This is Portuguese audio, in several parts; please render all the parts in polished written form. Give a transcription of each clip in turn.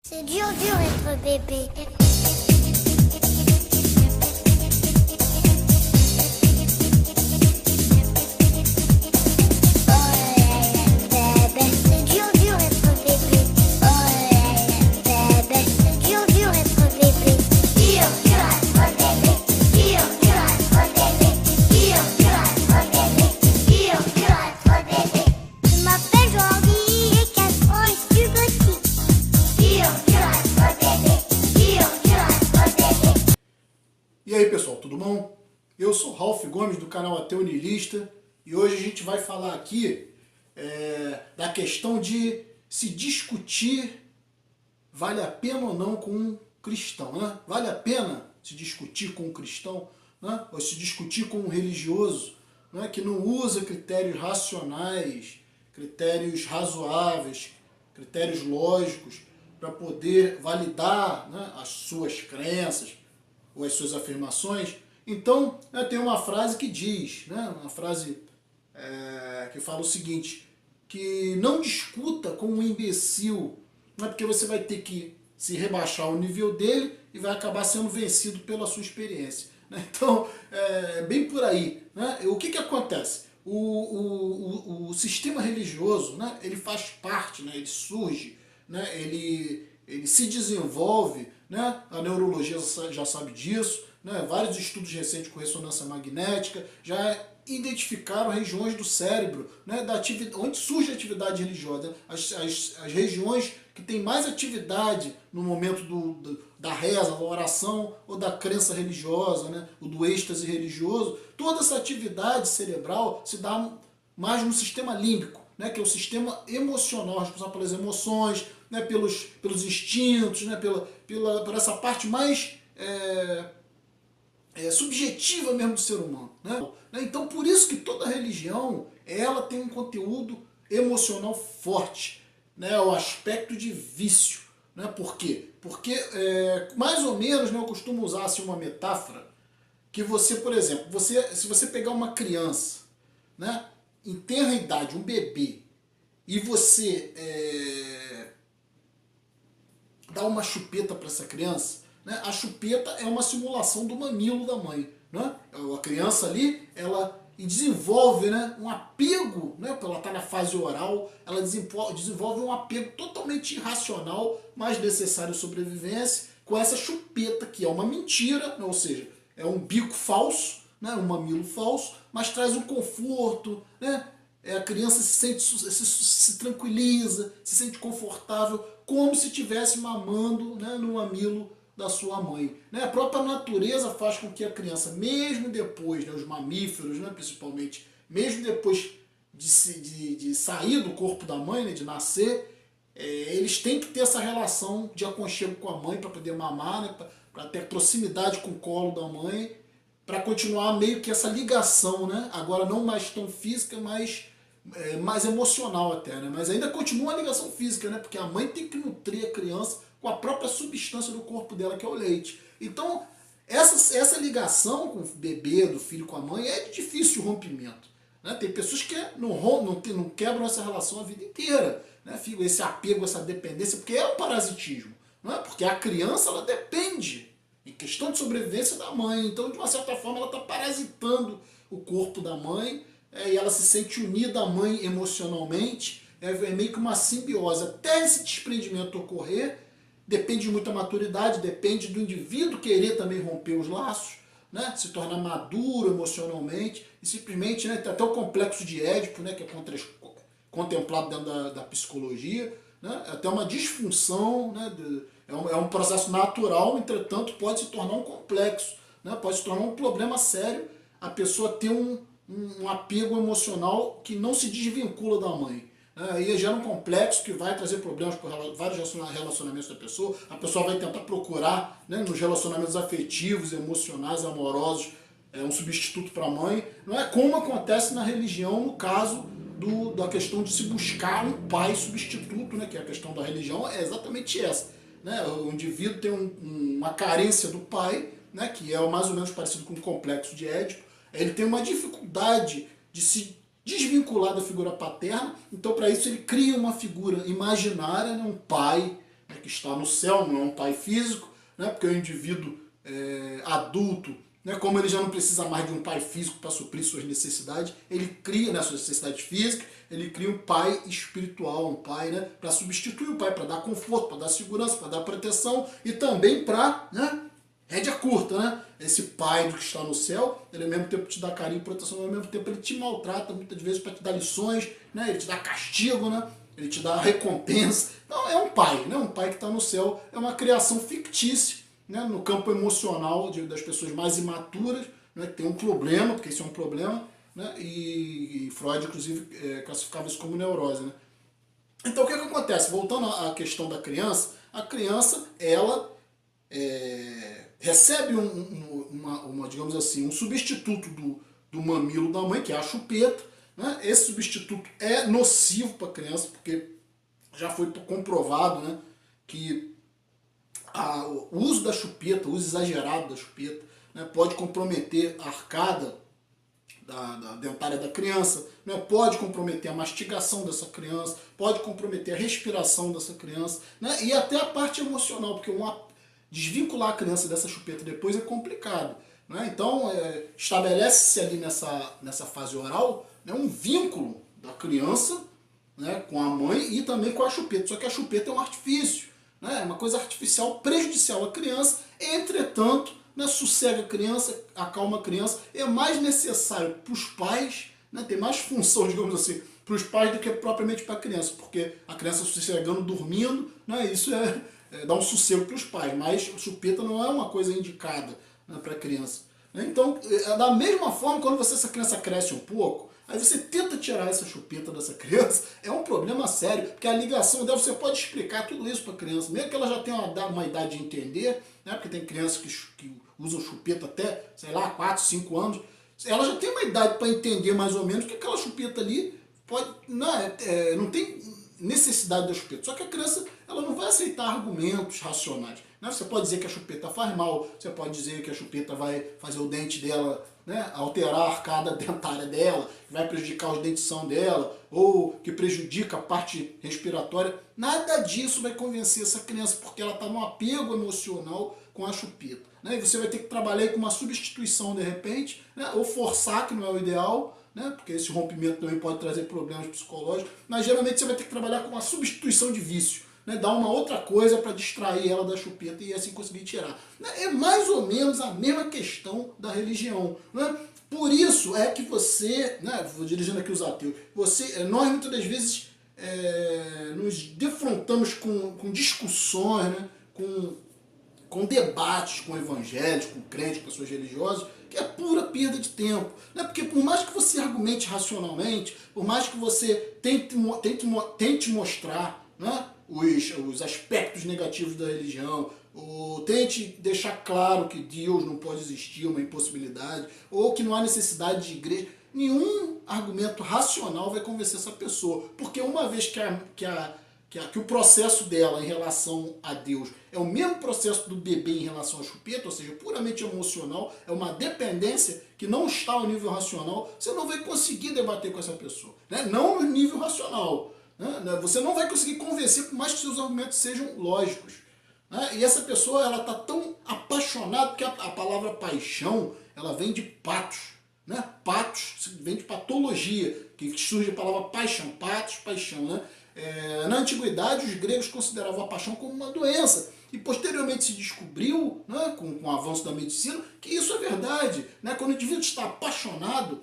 C'est dur être bébé. E aí pessoal, tudo bom? Eu sou Ralph Gomes do canal Ateu Niilista e hoje a gente vai falar aqui da questão de se discutir vale a pena ou não com um cristão, né? Vale a pena se discutir com um cristão, né? Ou se discutir com um religioso, né? Que não usa critérios racionais, critérios razoáveis, critérios lógicos para poder validar, né, as suas crenças ou as suas afirmações. Então, tem uma frase que diz, né, uma frase que fala o seguinte, que não discuta com um imbecil, não é porque você vai ter que se rebaixar ao nível dele e vai acabar sendo vencido pela sua experiência. Né? Então, bem por aí. Né? O que acontece? O sistema religioso, né, ele faz parte, né, ele surge, né, ele se desenvolve, né, a neurologia já sabe disso, né, vários estudos recentes com ressonância magnética já identificaram regiões do cérebro, né, onde surge a atividade religiosa, as regiões que têm mais atividade no momento da reza, da oração ou da crença religiosa, né, ou do êxtase religioso. Toda essa atividade cerebral se dá mais no sistema límbico, né, que é o sistema emocional, responsável pelas emoções, né, pelos instintos, né, por essa parte mais subjetiva mesmo do ser humano. Né? Então, por isso que toda religião ela tem um conteúdo emocional forte, né, o aspecto de vício. Né? Por quê? Porque, mais ou menos, né, eu costumo usar assim, uma metáfora, que você, por exemplo, se você pegar uma criança, né, em tenra idade, um bebê, e você dá uma chupeta para essa criança, né? A chupeta é uma simulação do mamilo da mãe. Né? A criança ali, ela desenvolve, né, um apego, né, ela está na fase oral, ela desenvolve um apego totalmente irracional, mas necessário à sobrevivência, com essa chupeta, que é uma mentira, né, ou seja, é um bico falso, né, um mamilo falso, mas traz um conforto, né? A criança se tranquiliza, se sente confortável, como se estivesse mamando, né, no mamilo da sua mãe. Né? A própria natureza faz com que a criança, mesmo depois, né, os mamíferos, né, principalmente, mesmo depois de sair do corpo da mãe, né, de nascer, eles têm que ter essa relação de aconchego com a mãe para poder mamar, né, para ter proximidade com o colo da mãe, para continuar meio que essa ligação, né? Agora não mais tão física, mas mais emocional até, né? Mas ainda continua a ligação física, né? Porque a mãe tem que nutrir a criança com a própria substância do corpo dela, que é o leite. Então, essa ligação com o bebê, do filho com a mãe, é de difícil rompimento. Né? Tem pessoas que não quebram essa relação a vida inteira. Né? Esse apego, essa dependência, porque é um parasitismo. Não é? Porque a criança, ela depende, em questão de sobrevivência, da mãe. Então, de uma certa forma, ela está parasitando o corpo da mãe, e ela se sente unida à mãe emocionalmente. É meio que uma simbiose. Até esse desprendimento ocorrer, depende de muita maturidade, depende do indivíduo querer também romper os laços, né? Se tornar maduro emocionalmente, e simplesmente, né, tem até o complexo de Édipo, né, que é contemplado dentro da psicologia, né? Até uma disfunção, né, é um processo natural, entretanto pode se tornar um complexo, né? Pode se tornar um problema sério a pessoa ter um apego emocional que não se desvincula da mãe. Aí gera um complexo que vai trazer problemas por vários relacionamentos da pessoa. A pessoa vai tentar procurar, né, nos relacionamentos afetivos, emocionais, amorosos, um substituto para a mãe. Não é como acontece na religião, no caso da questão de se buscar um pai substituto, né, que a questão da religião é exatamente essa. Né? O indivíduo tem uma carência do pai, né, que é mais ou menos parecido com o complexo de Édipo. Ele tem uma dificuldade de se desvincular da figura paterna, então para isso ele cria uma figura imaginária, né, um pai, né, que está no céu, não é um pai físico, né, porque o indivíduo adulto, né, como ele já não precisa mais de um pai físico para suprir suas necessidades, ele cria, né, suas necessidades físicas, ele cria um pai espiritual, um pai, né, para substituir o pai, para dar conforto, para dar segurança, para dar proteção e também para, né, rédea curta, né? Esse pai do que está no céu, ele ao mesmo tempo te dá carinho e proteção, ao mesmo tempo ele te maltrata muitas vezes para te dar lições, né? Ele te dá castigo, né? Ele te dá recompensa. Então é um pai, né? Um pai que está no céu, é uma criação fictícia, né? No campo emocional das pessoas mais imaturas, né? Que tem um problema, porque isso é um problema, né? E Freud, inclusive, classificava isso como neurose, né? Então o que acontece? Voltando à questão da criança, a criança, ela recebe digamos assim, um substituto do mamilo da mãe, que é a chupeta, né? Esse substituto é nocivo para a criança, porque já foi comprovado, né, que o uso da chupeta, o uso exagerado da chupeta, né, pode comprometer a arcada da dentária da criança, né, pode comprometer a mastigação dessa criança, pode comprometer a respiração dessa criança, né, e até a parte emocional, porque desvincular a criança dessa chupeta depois é complicado, né? Então, estabelece-se ali nessa fase oral, né, um vínculo da criança, né, com a mãe e também com a chupeta. Só que a chupeta é um artifício, né, é uma coisa artificial, prejudicial à criança. Entretanto, né, sossega a criança, acalma a criança. É mais necessário para os pais, né, tem mais função, digamos assim, para os pais do que propriamente para a criança, porque a criança sossegando, dormindo, né, isso dá um sossego para os pais, mas chupeta não é uma coisa indicada, né, para a criança. Então, da mesma forma, quando essa criança cresce um pouco, aí você tenta tirar essa chupeta dessa criança, é um problema sério, porque a ligação dela, você pode explicar tudo isso para a criança, mesmo que ela já tenha uma idade de entender, né, porque tem crianças que usam chupeta até, sei lá, 4, 5 anos, ela já tem uma idade para entender mais ou menos que aquela chupeta ali não tem necessidade da chupeta. Só que a criança, ela não vai aceitar argumentos racionais, né? Você pode dizer que a chupeta faz mal, você pode dizer que a chupeta vai fazer o dente dela, né, alterar a arcada dentária dela, vai prejudicar a dentição dela, ou que prejudica a parte respiratória. Nada disso vai convencer essa criança, porque ela está num apego emocional com a chupeta, né? E você vai ter que trabalhar com uma substituição de repente, né, ou forçar, que não é o ideal, né, porque esse rompimento também pode trazer problemas psicológicos, mas geralmente você vai ter que trabalhar com uma substituição de vício, né, dar uma outra coisa para distrair ela da chupeta e assim conseguir tirar. É mais ou menos a mesma questão da religião, né? Por isso é que você, né, vou dirigindo aqui os ateus, nós muitas das vezes nos defrontamos com discussões, né, com debates com evangélicos, com crentes, com pessoas religiosas, que é pura perda de tempo, né? Porque por mais que você argumente racionalmente, por mais que você tente mostrar, né, os aspectos negativos da religião, ou tente deixar claro que Deus não pode existir, uma impossibilidade, ou que não há necessidade de igreja, nenhum argumento racional vai convencer essa pessoa, porque uma vez que o processo dela em relação a Deus é o mesmo processo do bebê em relação à chupeta, ou seja, puramente emocional, é uma dependência que não está ao nível racional, você não vai conseguir debater com essa pessoa, né? Não no nível racional, né? Você não vai conseguir convencer, por mais que seus argumentos sejam lógicos, né? E essa pessoa, ela está tão apaixonada, porque a palavra paixão, ela vem de patos, né? Patos vem de patologia, que surge a palavra paixão, patos, paixão, né? Na antiguidade, os gregos consideravam a paixão como uma doença. E posteriormente se descobriu, né, com o avanço da medicina, que isso é verdade. Né? Quando o indivíduo está apaixonado,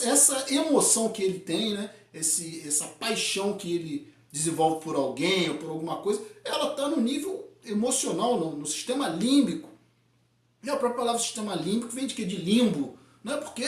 essa emoção que ele tem, né, essa paixão que ele desenvolve por alguém ou por alguma coisa, ela está no nível emocional, no sistema límbico. E a própria palavra sistema límbico vem de quê? De limbo. Né? Porque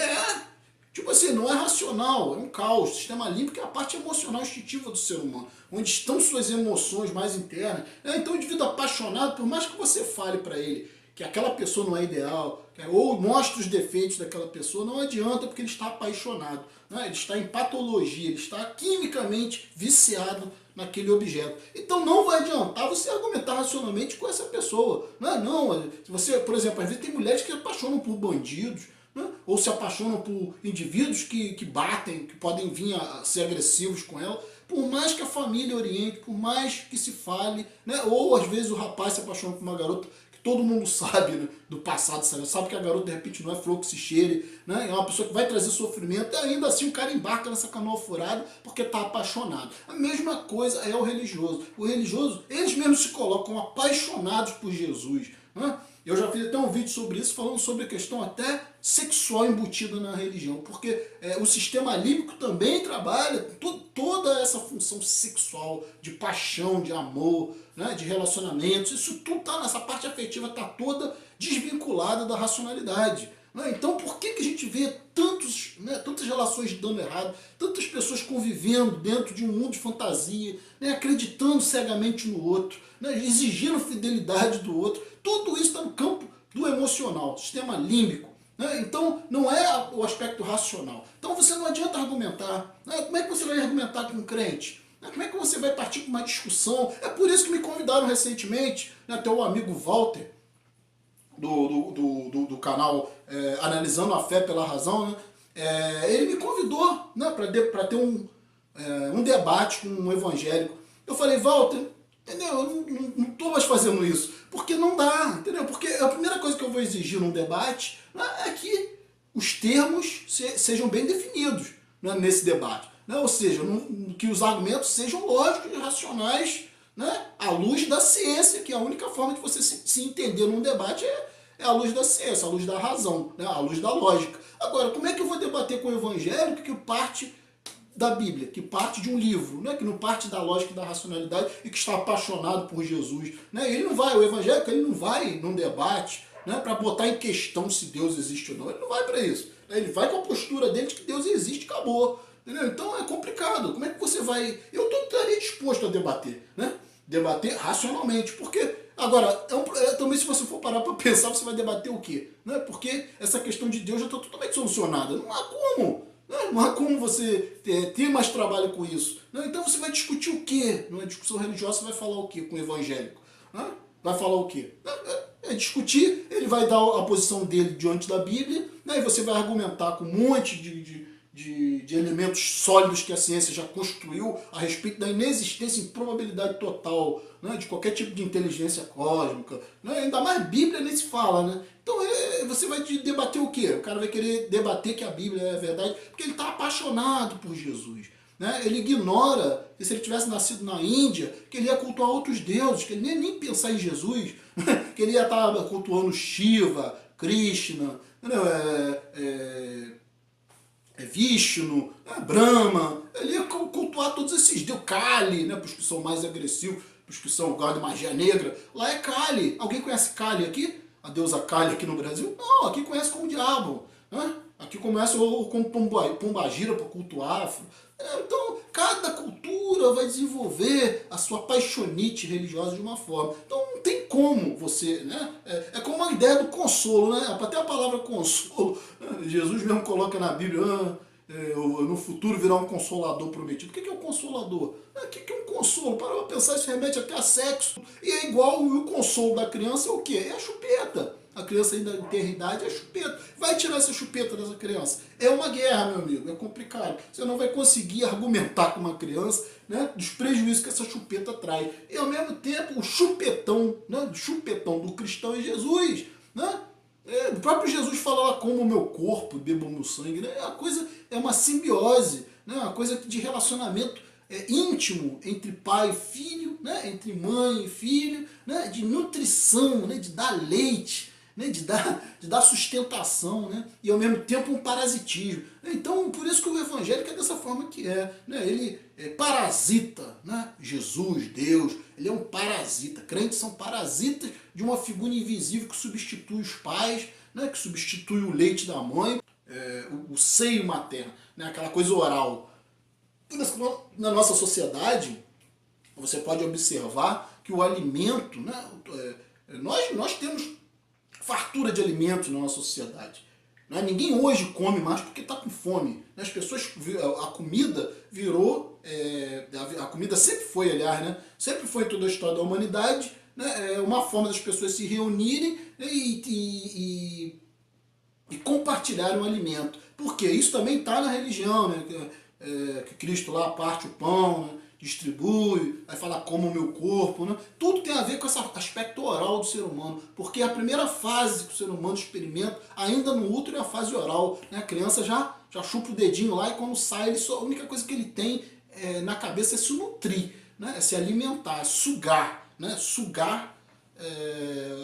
tipo assim, não é racional, é um caos. O sistema límbico é a parte emocional instintiva do ser humano, onde estão suas emoções mais internas. Então o indivíduo apaixonado, por mais que você fale para ele que aquela pessoa não é ideal, ou mostre os defeitos daquela pessoa, não adianta, porque ele está apaixonado, né? Ele está em patologia, ele está quimicamente viciado naquele objeto. Então não vai adiantar você argumentar racionalmente com essa pessoa. Não, você, por exemplo, às vezes tem mulheres que se apaixonam por bandidos, né? Ou se apaixonam por indivíduos que batem, que podem vir a ser agressivos com ela. Por mais que a família oriente, por mais que se fale, né? Ou às vezes o rapaz se apaixona por uma garota que todo mundo sabe, né? Do passado, sabe que a garota de repente não é flor que se cheire, né? É uma pessoa que vai trazer sofrimento e ainda assim o cara embarca nessa canoa furada porque está apaixonado. A mesma coisa é o religioso. O religioso, eles mesmos se colocam apaixonados por Jesus, né? Eu já fiz até um vídeo sobre isso, falando sobre a questão até sexual embutida na religião, porque o sistema límbico também trabalha toda essa função sexual, de paixão, de amor, né, de relacionamentos, isso tudo tá nessa parte afetiva, está toda desvinculada da racionalidade. Né? Então por que a gente vê tantas relações dando errado, tantas pessoas convivendo dentro de um mundo de fantasia, né, acreditando cegamente no outro, né, exigindo fidelidade do outro? Tudo isso está no campo do emocional, sistema límbico. Né? Então não é o aspecto racional. Então você não adianta argumentar. Né? Como é que você vai argumentar com um crente? Né? Como é que você vai partir com uma discussão? É por isso que me convidaram recentemente, né, até o amigo Walter, do canal Analisando a Fé pela Razão, né? Ele me convidou, né, para ter um debate com um evangélico. Eu falei, Walter, entendeu? Eu não estou mais fazendo isso, porque não dá, entendeu? Porque a primeira coisa que eu vou exigir num debate, né, é que os termos sejam bem definidos, né, nesse debate. Né? Ou seja, que os argumentos sejam lógicos e racionais, né, à luz da ciência, que é a única forma de você se entender num debate é à luz da ciência, à luz da razão, né, à luz da lógica. Agora, como é que eu vou debater com o evangélico que parte da Bíblia, que parte de um livro, né, que não parte da lógica e da racionalidade e que está apaixonado por Jesus? Né? Ele não vai, o evangélico, ele não vai num debate, né, para botar em questão se Deus existe ou não. Ele não vai para isso. Ele vai com a postura dele de que Deus existe e acabou. Entendeu? Então é complicado. Como é que você vai... Eu estaria disposto a debater, né? Debater racionalmente, porque... Agora, também se você for parar para pensar, você vai debater o quê? Né? Porque essa questão de Deus já está totalmente solucionada. Não há como. Não há como você ter mais trabalho com isso. Então você vai discutir o quê? Numa discussão religiosa você vai falar o quê com o evangélico? Vai falar o quê? É discutir, ele vai dar a posição dele diante da Bíblia, né? E você vai argumentar com um monte de elementos sólidos que a ciência já construiu a respeito da inexistência e improbabilidade total, né, de qualquer tipo de inteligência cósmica. Né? Ainda mais Bíblia nem se fala. Né? Então você vai debater o quê? O cara vai querer debater que a Bíblia é verdade porque ele está apaixonado por Jesus. Né? Ele ignora que se ele tivesse nascido na Índia, que ele ia cultuar outros deuses, que ele nem pensar em Jesus, que ele ia estar cultuando Shiva, Krishna, Vishnu, Brahma. Ele ia cultuar todos esses deuses. Kali, né, para os que são mais agressivos, para os que são gado de magia negra. Lá é Kali. Alguém conhece Kali aqui? A deusa Kali aqui no Brasil? Não, aqui conhece como diabo. Né? Aqui começa como Pombagira para cultuar. Então, cada cultura vai desenvolver a sua paixonite religiosa de uma forma. Então, não tem como você... Né? É como a ideia do consolo. Né? Até a palavra consolo, Jesus mesmo coloca na Bíblia, no futuro virá um consolador prometido. O que é um consolador? O que é um consolo? Para pensar, isso remete até a sexo. E é igual o consolo da criança é o quê? É a chupeta. A criança ainda tem idade, é chupeta. Vai tirar essa chupeta dessa criança. É uma guerra, meu amigo, é complicado. Você não vai conseguir argumentar com uma criança, né, dos prejuízos que essa chupeta traz. E ao mesmo tempo, o chupetão, né, do cristão é Jesus. Né? O próprio Jesus fala lá, como o meu corpo, bebo o meu sangue. Né? A coisa é uma simbiose, né? Uma coisa de relacionamento íntimo entre pai e filho, né? Entre mãe e filho, né? De nutrição, né? De dar leite, né? de dar sustentação, né? E ao mesmo tempo um parasitismo. Então, por isso que o evangélico é dessa forma que é. Né? Ele parasita, né? Jesus, Deus, ele é um parasita. Crentes são parasitas de uma figura invisível que substitui os pais, né? Que substitui o leite da mãe, o seio materno, né? Aquela coisa oral. Na nossa sociedade, você pode observar que o alimento, né? Nós temos fartura de alimentos na nossa sociedade. Né? Ninguém hoje come mais porque está com fome. As pessoas, a comida virou, a comida sempre foi, aliás, né? Sempre foi em toda a história da humanidade, né? Uma forma das pessoas se reunirem, né? e compartilharem o alimento. Por quê? Isso também está na religião, né? Que Cristo lá parte o pão, né? distribui, vai falar como o meu corpo, né? Tudo tem a ver com esse aspecto oral do ser humano, porque a primeira fase que o ser humano experimenta, ainda no útero, é a fase oral, né? A criança já chupa o dedinho lá e quando sai, a única coisa que ele tem na cabeça é se nutrir, né? É se alimentar, é sugar, né? Sugar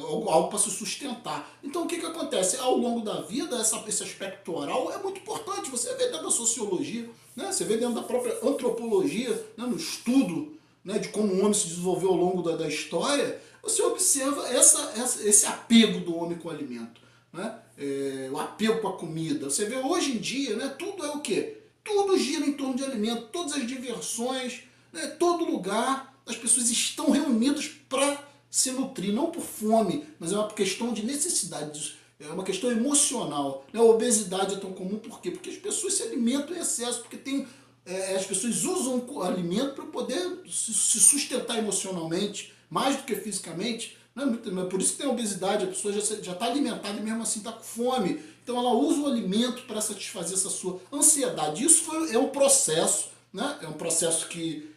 algo para se sustentar. Então o que acontece? Ao longo da vida, esse aspecto oral é muito importante. Você vê dentro da sociologia, né? Você vê dentro da própria antropologia, né? No estudo, né? De como o homem se desenvolveu ao longo da história, você observa esse apego do homem com o alimento, né? O apego com a comida. Você vê hoje em dia, né? Tudo é o quê? Tudo gira em torno de alimento, todas as diversões, né? Todo lugar, as pessoas estão reunidas para se nutrir, não por fome, mas é uma questão de necessidade, é uma questão emocional. A obesidade é tão comum, por quê? Porque as pessoas se alimentam em excesso, porque as pessoas usam o alimento para poder se sustentar emocionalmente, mais do que fisicamente. Por isso que tem a obesidade, a pessoa já está alimentada e mesmo assim está com fome. Então ela usa o alimento para satisfazer essa sua ansiedade. Isso é um processo, né? É um processo que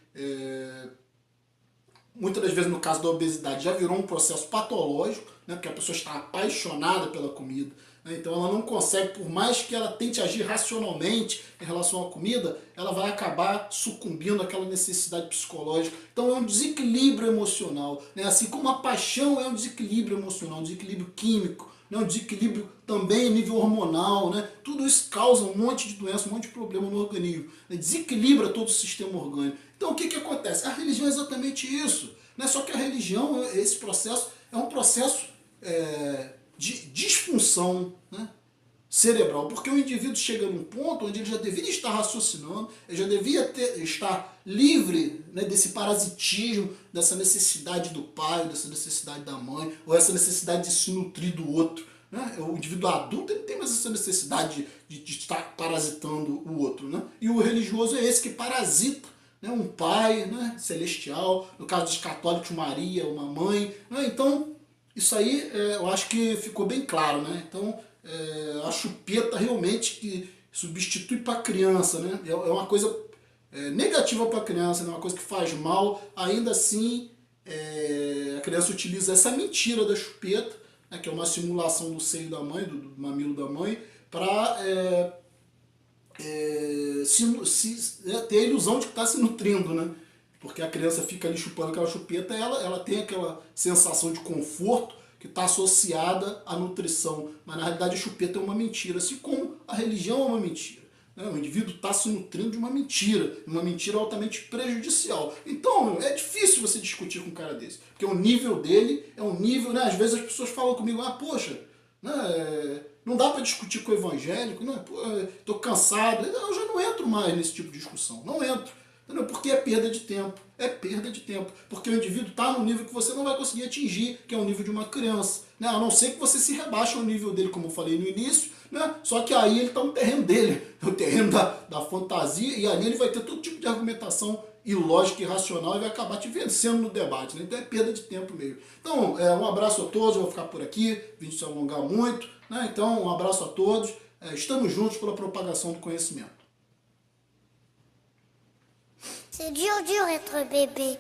muitas das vezes, no caso da obesidade, já virou um processo patológico, né, porque a pessoa está apaixonada pela comida, né, então ela não consegue, por mais que ela tente agir racionalmente em relação à comida, ela vai acabar sucumbindo àquela necessidade psicológica. Então é um desequilíbrio emocional, né, assim como a paixão é um desequilíbrio emocional, um desequilíbrio químico, né, um desequilíbrio também a nível hormonal, né, tudo isso causa um monte de doença, um monte de problema no organismo, né, desequilibra todo o sistema orgânico. Então o que acontece? A religião é exatamente isso. Né? Só que a religião, esse processo, é um processo de disfunção, né, cerebral. Porque o indivíduo chega num ponto onde ele já deveria estar raciocinando, ele já devia estar livre, né, desse parasitismo, dessa necessidade do pai, dessa necessidade da mãe, ou essa necessidade de se nutrir do outro. Né? O indivíduo adulto ele tem mais essa necessidade de estar parasitando o outro. Né? E o religioso é esse que parasita, né, um pai, né, celestial, no caso dos católicos, Maria, uma mãe. Né? Então, isso aí eu acho que ficou bem claro. Né? Então, a chupeta realmente que substitui para a criança. Né? É uma coisa negativa para a criança, né? Uma coisa que faz mal. Ainda assim, a criança utiliza essa mentira da chupeta, né, que é uma simulação do seio da mãe, do mamilo da mãe, para ter a ilusão de que está se nutrindo, né? Porque a criança fica ali chupando aquela chupeta, ela tem aquela sensação de conforto que está associada à nutrição, mas na realidade a chupeta é uma mentira, assim como a religião é uma mentira. Né? O indivíduo está se nutrindo de uma mentira altamente prejudicial. Então é difícil você discutir com um cara desse, porque o nível dele é um nível, né? Às vezes as pessoas falam comigo, poxa, né, não dá para discutir com o evangélico, né? Estou cansado, eu já não entro mais nesse tipo de discussão, não entro. Entendeu? Porque é perda de tempo. É perda de tempo. Porque o indivíduo está no nível que você não vai conseguir atingir, que é o nível de uma criança. Né? A não ser que você se rebaixe ao nível dele, como eu falei no início, né? Só que aí ele está no terreno dele, o terreno da fantasia, e ali ele vai ter todo tipo de argumentação ilógica e irracional e vai acabar te vencendo no debate. Né? Então é perda de tempo mesmo. Então, um abraço a todos, eu vou ficar por aqui, vídeo se alongar muito. Né? Então, um abraço a todos. Estamos juntos pela propagação do conhecimento. C'est dur être bébé.